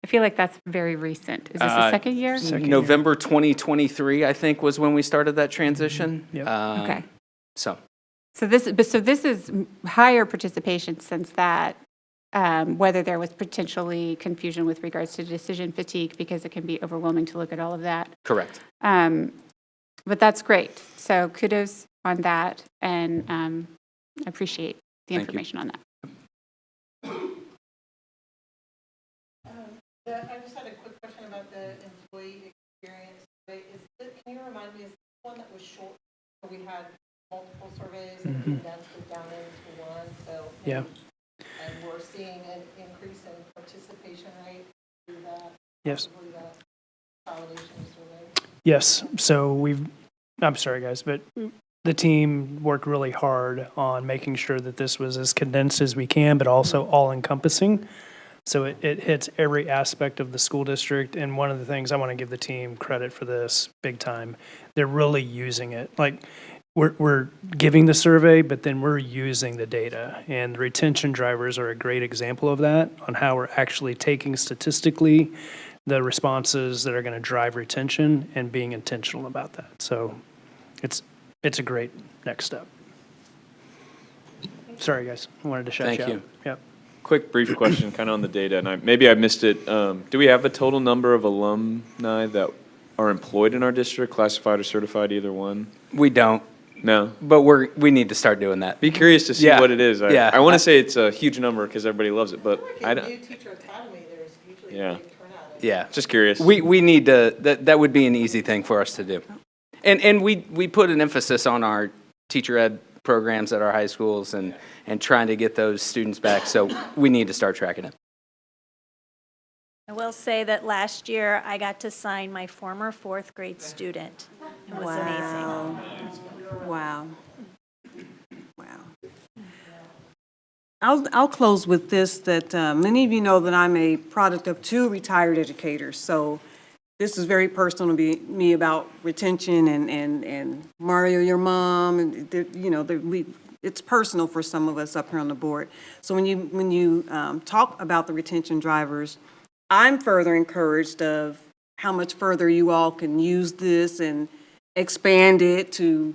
I feel like that's very recent. Is this the second year? November 2023, I think, was when we started that transition. Yep. Okay. So this is higher participation since that, whether there was potentially confusion with regards to decision fatigue, because it can be overwhelming to look at all of that. Correct. But that's great. So kudos on that, and I appreciate the information on that. I just had a quick question about the employee experience survey. Can you remind me, is this one that was short? So we had multiple surveys and condensed it down into one. So yeah. And we're seeing an increase in participation rate through that. Yes. Validation survey. Yes. So I'm sorry, guys, but the team worked really hard on making sure that this was as condensed as we can, but also all-encompassing. So it hits every aspect of the school district. And one of the things I want to give the team credit for this big time, they're really using it. Like we're giving the survey, but then we're using the data. And the retention drivers are a great example of that, on how we're actually taking statistically the responses that are going to drive retention and being intentional about that. So it's a great next step. Sorry, guys. I wanted to shout you out. Thank you. Yep. Quick, brief question, kind of on the data, and maybe I missed it. Do we have a total number of alumni that are employed in our district, classified or certified, either one? We don't, No. but we need to start doing that. Be curious to see Yeah. what it is. Yeah. I want to say it's a huge number because everybody loves it, but I don't. Teacher Academy, there's usually Yeah. Yeah. Just curious. We need to, that would be an easy thing for us to do. And we put an emphasis on our teacher ed programs at our high schools and trying to get those students back, so we need to start tracking it. I will say that last year I got to sign my former fourth grade student. It was amazing. Wow. Wow. I'll close with this, that many of you know that I'm a product of 2 retired educators. So this is very personal to me about retention and Mario, your mom, and it's personal for some of us up here on the board. So when you talk about the retention drivers, I'm further encouraged of how much further you all can use this and expand it to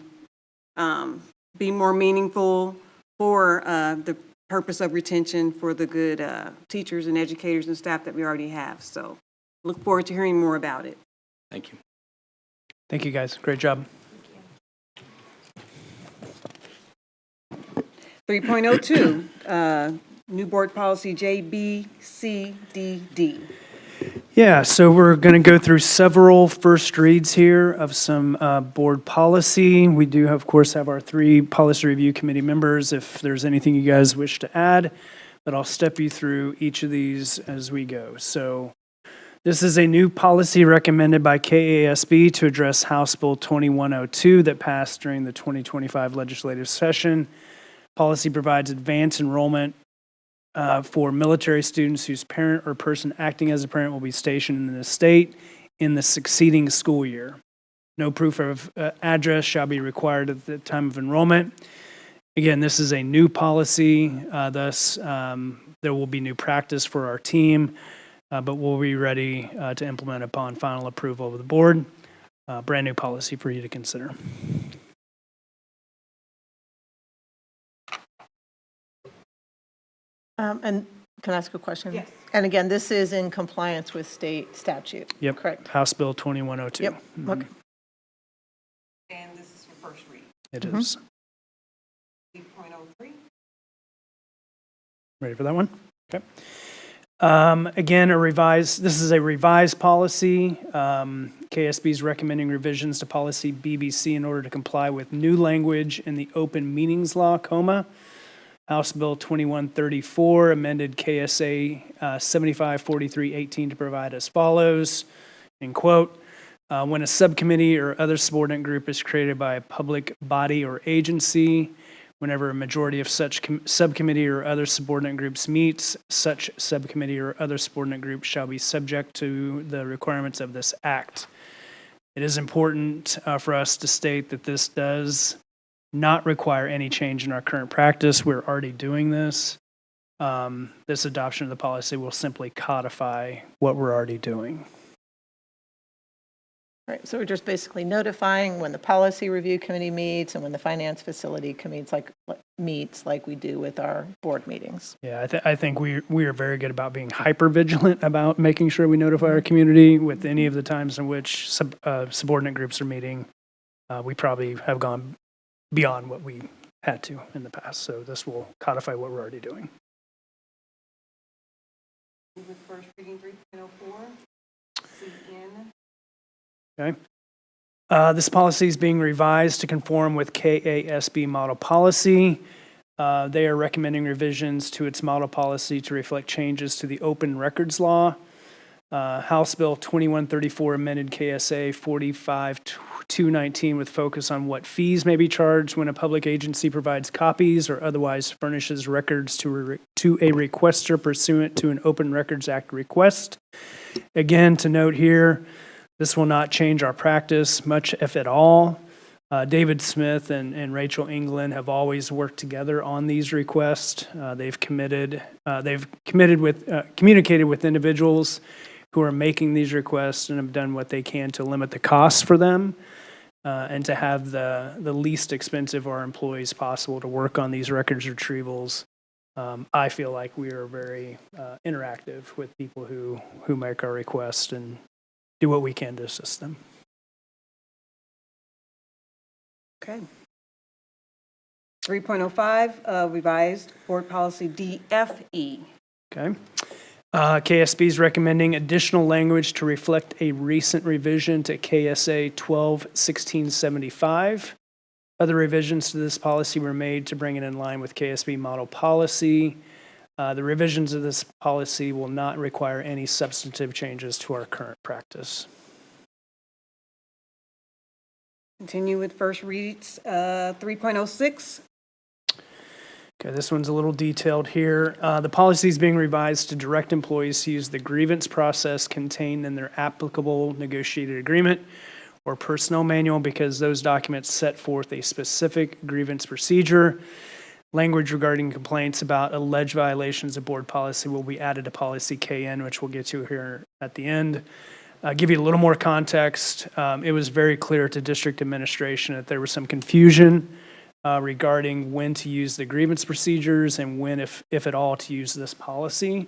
be more meaningful for the purpose of retention for the good teachers and educators and staff that we already have. So look forward to hearing more about it. Thank you. Thank you, guys. Great job. 3.02, new board policy JBCDD. Yeah, so we're going to go through several first reads here of some board policy. We do, of course, have our 3 policy review committee members. If there's anything you guys wish to add, but I'll step you through each of these as we go. So this is a new policy recommended by KASB to address House Bill 2102 that passed during the 2025 legislative session. Policy provides advanced enrollment for military students whose parent or person acting as a parent will be stationed in the state in the succeeding school year. No proof of address shall be required at the time of enrollment. Again, this is a new policy, thus there will be new practice for our team, but we'll be ready to implement upon final approval of the board. Brand new policy for you to consider. And can I ask a question? Yes. And again, this is in compliance with state statute? Yep. Correct. House Bill 2102. Yep. Okay. And this is for first read. It is. 3.03. Ready for that one? Okay. Again, this is a revised policy. KSB is recommending revisions to policy BBC in order to comply with new language in the open meetings law, House Bill 2134 amended KSA 754318 to provide as follows, in quote, when a subcommittee or other subordinate group is created by a public body or agency, whenever a majority of such subcommittee or other subordinate groups meets, such subcommittee or other subordinate group shall be subject to the requirements of this act. It is important for us to state that this does not require any change in our current practice. We're already doing this. This adoption of the policy will simply codify what we're already doing. Right, so we're just basically notifying when the policy review committee meets and when the finance facility meets like we do with our board meetings. Yeah, I think we are very good about being hyper vigilant about making sure we notify our community with any of the times in which subordinate groups are meeting. We probably have gone beyond what we had to in the past. So this will codify what we're already doing. With first reading 3.04, CN. Okay. This policy is being revised to conform with KASB model policy. They are recommending revisions to its model policy to reflect changes to the open records law. House Bill 2134 amended KSA 45219 with focus on what fees may be charged when a public agency provides copies or otherwise furnishes records to a requester pursuant to an Open Records Act request. Again, to note here, this will not change our practice much, if at all. David Smith and Rachel England have always worked together on these requests. They've communicated with individuals who are making these requests and have done what they can to limit the costs for them and to have the least expensive of our employees possible to work on these records retrievals. I feel like we are very interactive with people who make our requests, and do what we can to assist them. Okay. 3.05, revised board policy DFE. Okay. KSB is recommending additional language to reflect a recent revision to KSA 12-1675. Other revisions to this policy were made to bring it in line with KSB model policy. The revisions of this policy will not require any substantive changes to our current practice. Continue with first reads, 3.06. Okay, this one's a little detailed here. The policy is being revised to direct employees to use the grievance process contained in their applicable negotiated agreement or personnel manual because those documents set forth a specific grievance procedure. Language regarding complaints about alleged violations of board policy will be added to policy KN, which we'll get to here at the end. Give you a little more context. It was very clear to district administration that there was some confusion regarding when to use the grievance procedures and when, if at all, to use this policy.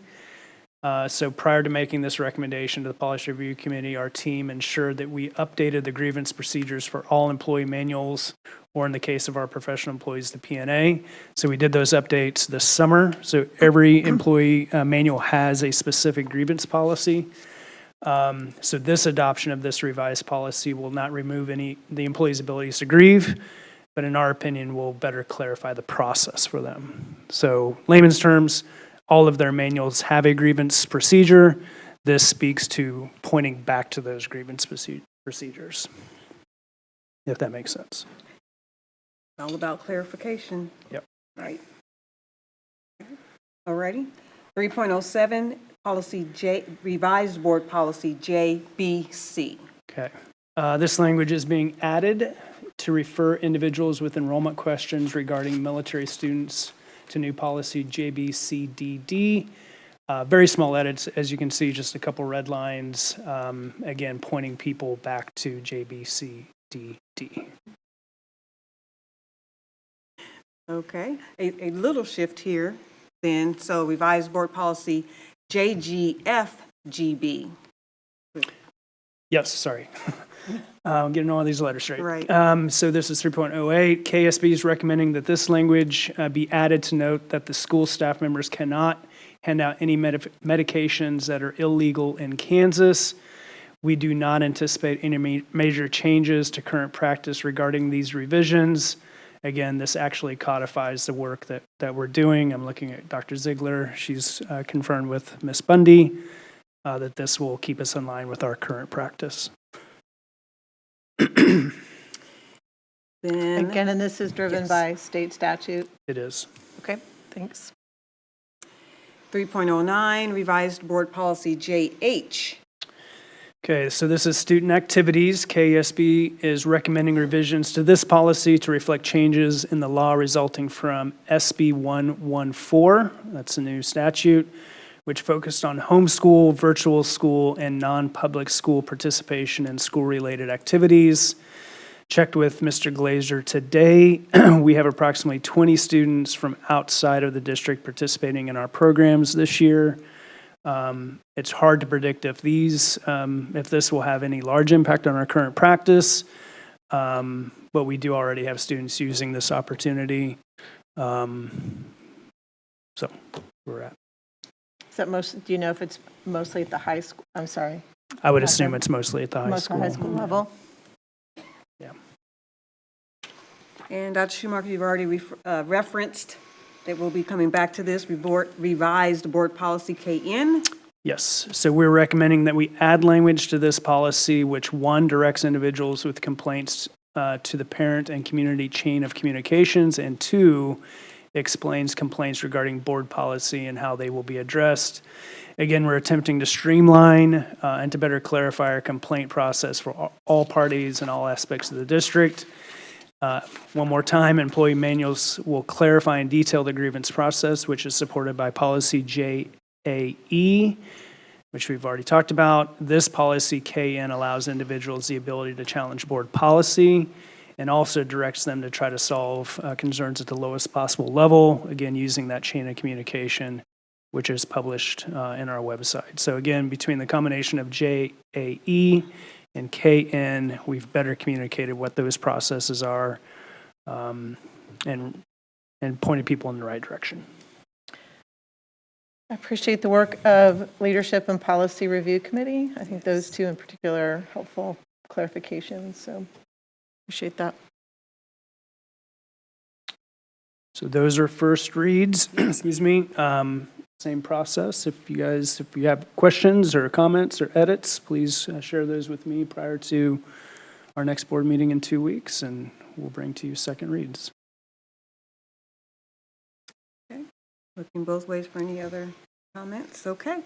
So prior to making this recommendation to the Policy Review Committee, our team ensured that we updated the grievance procedures for all employee manuals, or in the case of our professional employees, the PNA. So we did those updates this summer. So every employee manual has a specific grievance policy. So this adoption of this revised policy will not remove the employee's abilities to grieve, but in our opinion, will better clarify the process for them. So layman's terms, all of their manuals have a grievance procedure. This speaks to pointing back to those grievance procedures, if that makes sense. All about clarification. Yep. Right. Alrighty. 3.07, policy revised board policy JBC. Okay. This language is being added to refer individuals with enrollment questions regarding military students to new policy JBCDD. Very small edits, as you can see, just a couple red lines, again, pointing people back to JBCDD. Okay, a little shift here then. So revised board policy JGFGB. Yes, sorry. I'm getting all these letters straight. Right. So this is 3.08. KSB is recommending that this language be added to note that the school staff members cannot hand out any medications that are illegal in Kansas. We do not anticipate any major changes to current practice regarding these revisions. Again, this actually codifies the work that we're doing. I'm looking at Dr. Ziegler. She's confirmed with Ms. Bundy that this will keep us in line with our current practice. Then, Again, and this is driven by state statute? It is. Okay, thanks. 3.09, revised board policy JH. Okay, so this is student activities. KSB is recommending revisions to this policy to reflect changes in the law resulting from SB 114. That's a new statute, which focused on homeschool, virtual school, and non-public school participation in school-related activities. Checked with Mr. Glazer today. We have approximately 20 students from outside of the district participating in our programs this year. It's hard to predict if this will have any large impact on our current practice, but we do already have students using this opportunity. So we're at. Is that do you know if it's mostly at the high school? I'm sorry. I would assume it's mostly at the high school. High school level. Yeah. And Dr. Schumacher, you've already referenced that we'll be coming back to this revised board policy KN. Yes, so we're recommending that we add language to this policy, which one, directs individuals with complaints to the parent and community chain of communications, and two, explains complaints regarding board policy and how they will be addressed. Again, we're attempting to streamline and to better clarify our complaint process for all parties and all aspects of the district. One more time, employee manuals will clarify and detail the grievance process, which is supported by policy JAE, which we've already talked about. This policy KN allows individuals the ability to challenge board policy and also directs them to try to solve concerns at the lowest possible level, again, using that chain of communication which is published in our website. So again, between the combination of JAE and KN, we've better communicated what those processes are and pointed people in the right direction. I appreciate the work of Leadership and Policy Review Committee. I think those two in particular are helpful clarifications, so appreciate that. So those are first reads, excuse me. Same process. If you have questions or comments or edits, please share those with me prior to our next board meeting in 2 weeks, and we'll bring to you second reads. Okay. Looking both ways for any other comments. Okay.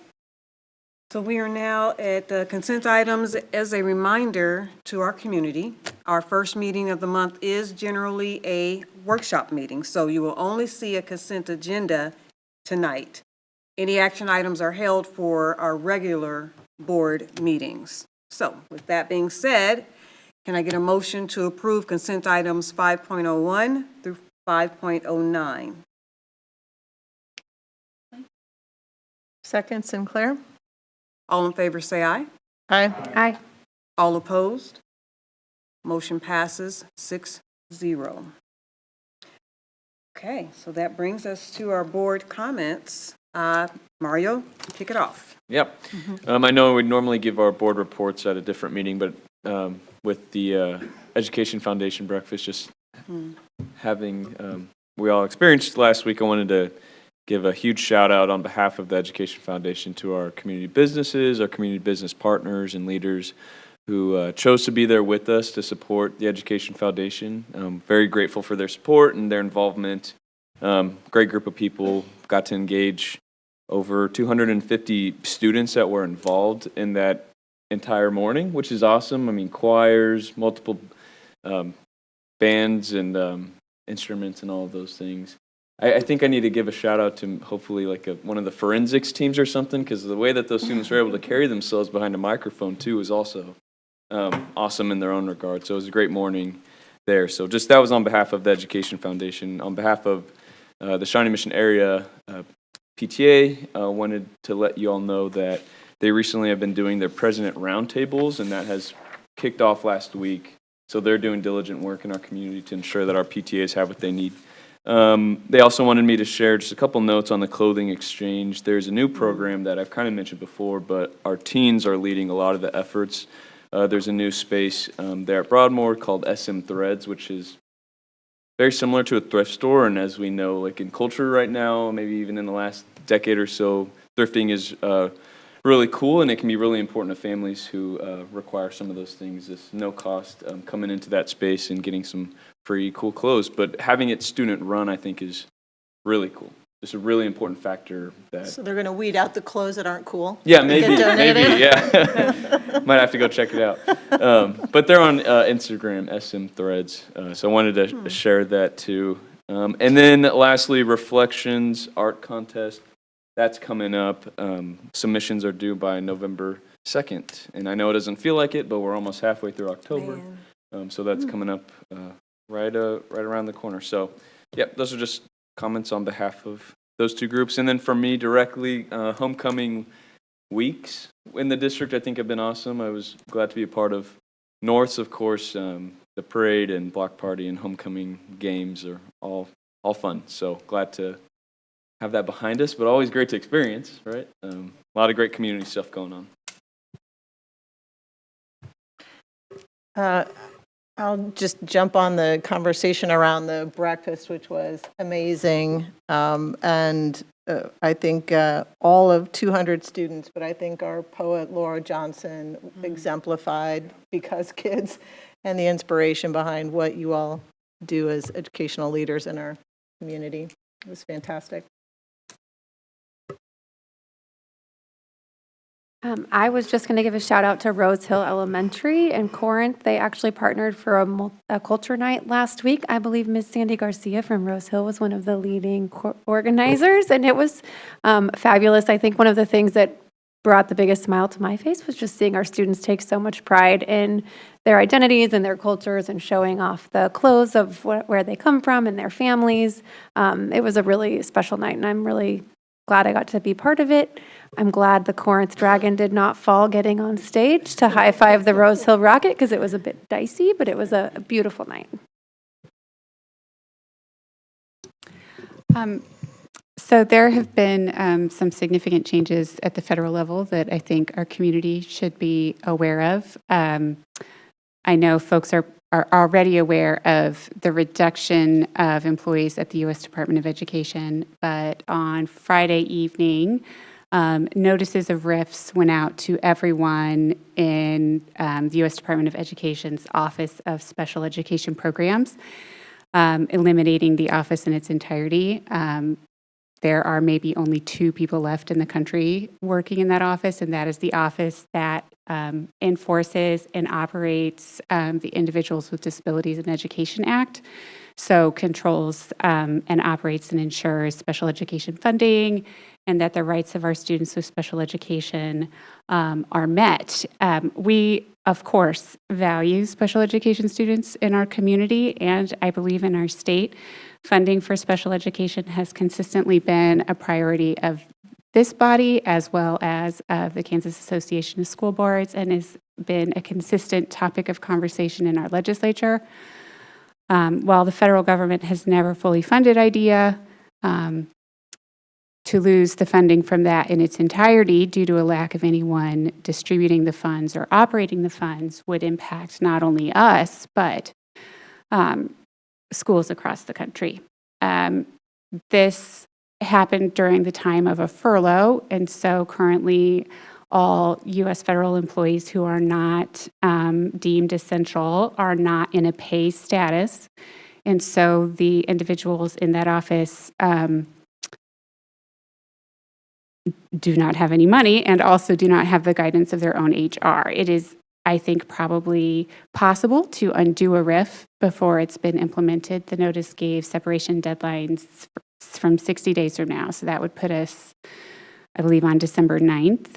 So we are now at the consent items. As a reminder to our community, our first meeting of the month is generally a workshop meeting, so you will only see a consent agenda tonight. Any action items are held for our regular board meetings. So with that being said, can I get a motion to approve consent items 5.01 through 5.09? Second, Sinclair. All in favor say aye. Aye. Aye. All opposed? Motion passes 6-0. Okay, so that brings us to our board comments. Mario, kick it off. Yep. I know we normally give our board reports at a different meeting, but with the Education Foundation breakfast just having, we all experienced last week, I wanted to give a huge shout out on behalf of the Education Foundation to our community businesses, our community business partners and leaders who chose to be there with us to support the Education Foundation. Very grateful for their support and their involvement. Great group of people, got to engage over 250 students that were involved in that entire morning, which is awesome. I mean, choirs, multiple bands and instruments and all of those things. I think I need to give a shout out to hopefully like one of the forensics teams or something, because the way that those students were able to carry themselves behind a microphone too is also awesome in their own regard. So it was a great morning there. So just that was on behalf of the Education Foundation. On behalf of the Shawnee Mission Area PTA, wanted to let you all know that they recently have been doing their President Roundtables, and that has kicked off last week. So they're doing diligent work in our community to ensure that our PTAs have what they need. They also wanted me to share just a couple notes on the clothing exchange. There's a new program that I've kind of mentioned before, but our teens are leading a lot of the efforts. There's a new space there at Broadmoor called SM Threads, which is very similar to a thrift store. And as we know, like in culture right now, maybe even in the last decade or so, thrifting is really cool, and it can be really important to families who require some of those things. It's no cost coming into that space and getting some free, cool clothes. But having it student run, I think, is really cool. Just a really important factor that. So they're going to weed out the clothes that aren't cool? Yeah, maybe, yeah. Might have to go check it out. But they're on Instagram, SM Threads. So I wanted to share that too. And then lastly, Reflections Art Contest. That's coming up. Submissions are due by November 2nd. And I know it doesn't feel like it, but we're almost halfway through October. So that's coming up right around the corner. So, yep, those are just comments on behalf of those two groups. And then for me directly, homecoming weeks in the district I think have been awesome. I was glad to be a part of North's, of course. The parade and block party and homecoming games are all fun. So glad to have that behind us, but always great to experience, right? A lot of great community stuff going on. I'll just jump on the conversation around the breakfast, which was amazing. And I think all of 200 students, but I think our poet Laura Johnson exemplified Because Kids and the inspiration behind what you all do as educational leaders in our community. It was fantastic. I was just going to give a shout out to Rose Hill Elementary in Corinth. They actually partnered for a culture night last week. I believe Ms. Sandy Garcia from Rose Hill was one of the leading organizers, and it was fabulous. I think one of the things that brought the biggest smile to my face was just seeing our students take so much pride in their identities and their cultures and showing off the clothes of where they come from and their families. It was a really special night, and I'm really glad I got to be part of it. I'm glad the Corinth Dragon did not fall getting on stage to high five the Rose Hill Rocket because it was a bit dicey, but it was a beautiful night. So there have been some significant changes at the federal level that I think our community should be aware of. I know folks are already aware of the reduction of employees at the U.S. Department of Education, but on Friday evening, notices of RIFs went out to everyone in the U.S. Department of Education's Office of Special Education Programs, eliminating the office in its entirety. There are maybe only 2 people left in the country working in that office, and that is the office that enforces and operates the Individuals with Disabilities in Education Act. So controls and operates and ensures special education funding and that the rights of our students with special education are met. We, of course, value special education students in our community and I believe in our state. Funding for special education has consistently been a priority of this body as well as of the Kansas Association of School Boards and has been a consistent topic of conversation in our legislature. While the federal government has never fully funded IDEA, to lose the funding from that in its entirety due to a lack of anyone distributing the funds or operating the funds would impact not only us, but schools across the country. This happened during the time of a furlough, and so currently all U.S. federal employees who are not deemed essential are not in a pay status, and so the individuals in that office do not have any money and also do not have the guidance of their own HR. It is, I think, probably possible to undo a RIF before it's been implemented. The notice gave separation deadlines from 60 days from now, so that would put us, I believe, on December 9th.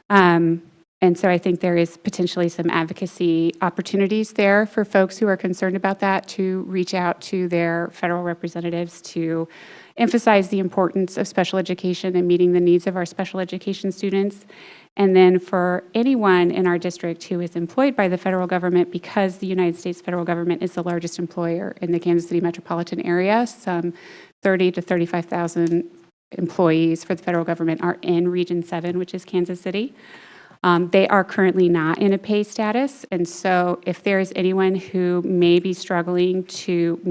And so I think there is potentially some advocacy opportunities there for folks who are concerned about that to reach out to their federal representatives to emphasize the importance of special education and meeting the needs of our special education students. And then for anyone in our district who is employed by the federal government, because the United States federal government is the largest employer in the Kansas City metropolitan area, some 30 to 35,000 employees for the federal government are in Region 7, which is Kansas City. They are currently not in a pay status, and so if there is anyone who may be struggling to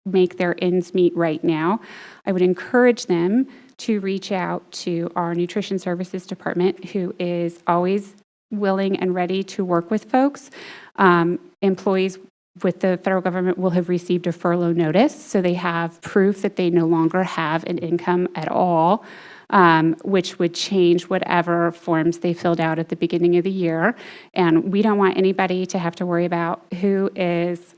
make their ends meet right now, I would encourage them to reach out to our Nutrition Services Department, who is always willing and ready to work with folks. Employees with the federal government will have received a furlough notice, so they have proof that they no longer have an income at all, which would change whatever forms they filled out at the beginning of the year. And we don't want anybody to have to worry about who is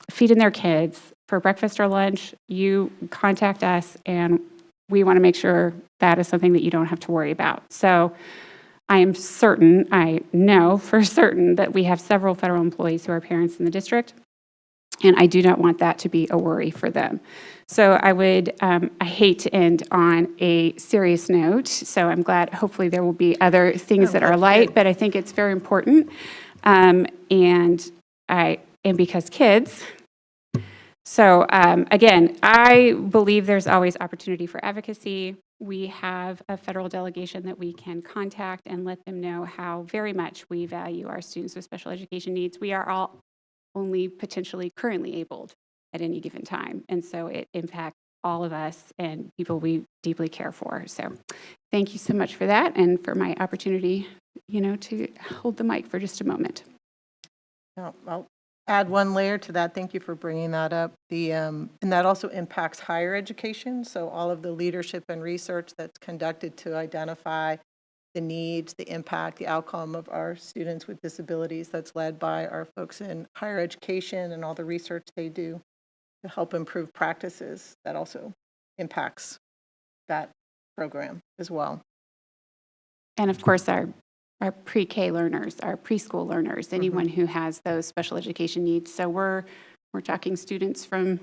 feeding their kids for breakfast or lunch. You contact us and we want to make sure that is something that you don't have to worry about. So I am certain, I know for certain that we have several federal employees who are parents in the district, and I do not want that to be a worry for them. So I would, I hate to end on a serious note, so I'm glad, hopefully there will be other things that are light, but I think it's very important. And because kids. So again, I believe there's always opportunity for advocacy. We have a federal delegation that we can contact and let them know how very much we value our students with special education needs. We are all only potentially currently abled at any given time, and so it impacts all of us and people we deeply care for. So thank you so much for that and for my opportunity, to hold the mic for just a moment. I'll add one layer to that. Thank you for bringing that up. And that also impacts higher education. So all of the leadership and research that's conducted to identify the needs, the impact, the outcome of our students with disabilities, that's led by our folks in higher education and all the research they do to help improve practices, that also impacts that program as well. And of course, our pre-K learners, our preschool learners, anyone who has those special education needs. So we're talking students from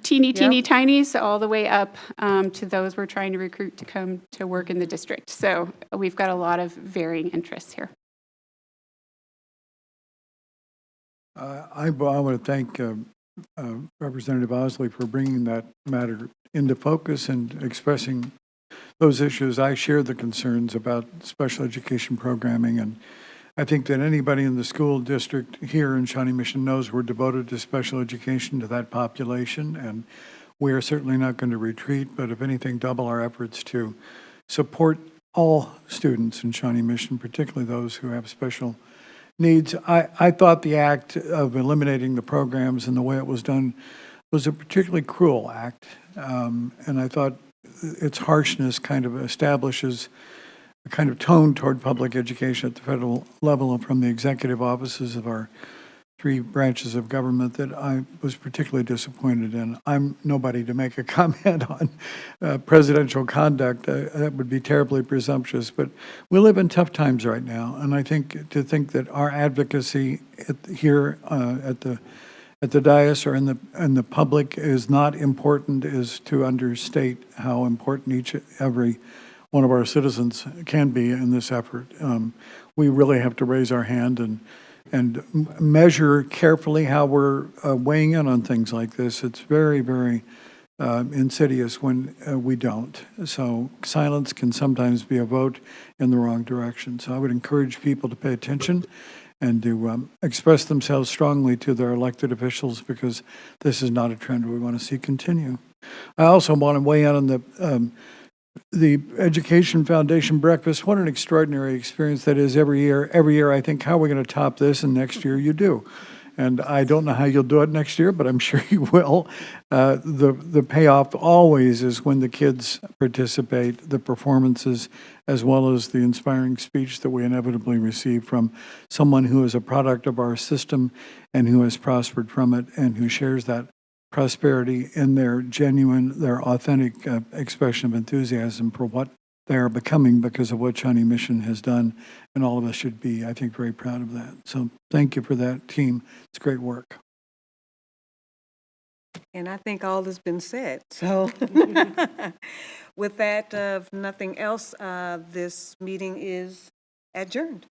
teeny tiny, so all the way up to those we're trying to recruit to come to work in the district. So we've got a lot of varying interests here. I want to thank Representative Osley for bringing that matter into focus and expressing those issues. I share the concerns about special education programming, and I think that anybody in the school district here in Shawnee Mission knows we're devoted to special education, to that population, and we are certainly not going to retreat, but if anything, double our efforts to support all students in Shawnee Mission, particularly those who have special needs. I thought the act of eliminating the programs and the way it was done was a particularly cruel act, and I thought its harshness kind of establishes a kind of tone toward public education at the federal level and from the executive offices of our three branches of government that I was particularly disappointed in. I'm nobody to make a comment on presidential conduct. That would be terribly presumptuous, but we live in tough times right now, and I think to think that our advocacy here at the dais or in the public is not important is to understate how important every one of our citizens can be in this effort. We really have to raise our hand and measure carefully how we're weighing in on things like this. It's very, very insidious when we don't. So silence can sometimes be a vote in the wrong direction. So I would encourage people to pay attention and to express themselves strongly to their elected officials, because this is not a trend we want to see continue. I also want to weigh in on the Education Foundation breakfast. What an extraordinary experience that is every year. Every year I think, how are we going to top this? And next year you do. And I don't know how you'll do it next year, but I'm sure you will. The payoff always is when the kids participate, the performances, as well as the inspiring speech that we inevitably receive from someone who is a product of our system and who has prospered from it and who shares that prosperity in their genuine, their authentic expression of enthusiasm for what they are becoming because of what Shawnee Mission has done, and all of us should be, I think, very proud of that. So thank you for that, team. It's great work. And I think all has been said. So with that, if nothing else, this meeting is adjourned.